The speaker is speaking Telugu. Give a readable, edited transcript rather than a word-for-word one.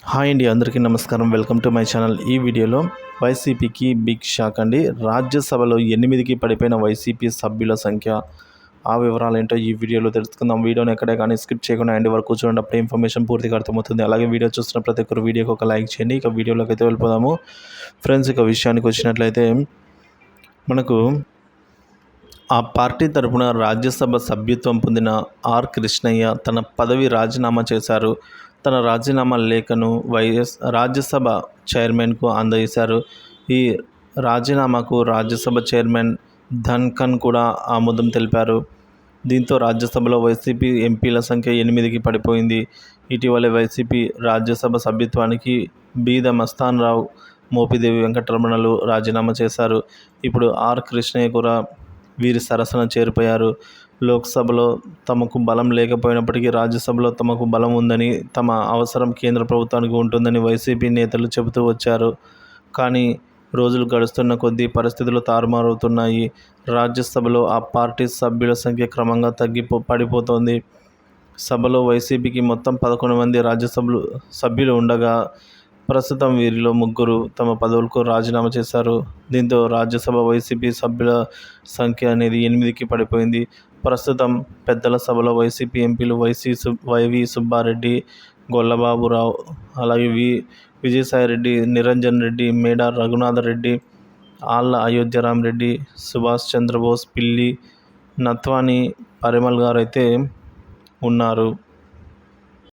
హాయ్ అండి, అందరికీ నమస్కారం. Welcome to my channel. ఈ వీడియోలో వైసీపీకి బిగ్ షాక్ అండి. రాజ్యసభలో 8కి పడిపోయిన వైసీపీ సభ్యుల సంఖ్య. ఆ వివరాలు ఏంటో ఈ వీడియోలో తెలుసుకుందాం. వీడియోని ఎక్కడే కానీ స్కిప్ చేయకుండా ఎండ్ వరకు చూడండి. అప్పుడే ఇన్ఫర్మేషన్ పూర్తిగా అర్థమవుతుంది. అలాగే వీడియో చూస్తున్న ప్రతి ఒక్కరు వీడియోకి ఒక లైక్ చేయండి. ఇక వీడియోలోకి అయితే వెళ్ళిపోదాము ఫ్రెండ్స్. ఇక విషయానికి వచ్చినట్లయితే మనకు ఆ పార్టీ తరపున రాజ్యసభ సభ్యత్వం పొందిన ఆర్ కృష్ణయ్య తన పదవి రాజీనామా చేశారు. తన రాజీనామా లేఖను రాజ్యసభ చైర్మన్కు అందజేశారు. ఈ రాజీనామాకు రాజ్యసభ చైర్మన్ ధన్ఖన్ కూడా ఆమోదం తెలిపారు. దీంతో రాజ్యసభలో వైసీపీ ఎంపీల సంఖ్య 8కి పడిపోయింది. ఇటీవలే వైసీపీ రాజ్యసభ సభ్యత్వానికి బీద మస్తాన్ రావు, మోపిదేవి వెంకటరమణలు రాజీనామా చేశారు. ఇప్పుడు ఆర్ కృష్ణయ్య కూడా వీరి సరసన చేరిపోయారు. లోక్సభలో తమకు బలం లేకపోయినప్పటికీ రాజ్యసభలో తమకు బలం ఉందని, తమ అవసరం కేంద్ర ప్రభుత్వానికి ఉంటుందని వైసీపీ నేతలు చెబుతూ వచ్చారు. కానీ రోజులు గడుస్తున్న కొద్దీ పరిస్థితులు తారుమారవుతున్నాయి. రాజ్యసభలో ఆ పార్టీ సభ్యుల సంఖ్య క్రమంగా పడిపోతోంది. సభలో వైసీపీకి మొత్తం 11 మంది సభ్యులు ఉండగా ప్రస్తుతం వీరిలో 3 తమ పదవులకు రాజీనామా చేశారు. దీంతో రాజ్యసభ వైసీపీ సభ్యుల సంఖ్య అనేది 8కి పడిపోయింది. ప్రస్తుతం పెద్దల సభలో వైసీపీ ఎంపీలు వైవి సుబ్బారెడ్డి, గొల్లబాబురావు, అలాగే విజయసాయిరెడ్డి, నిరంజన్ రెడ్డి, మేడా రఘునాథరెడ్డి, ఆళ్ల అయోధ్యరామరెడ్డి, సుభాష్ చంద్రబోస్, పిల్లి నత్వాని పరిమల్ గారు అయితే ఉన్నారు.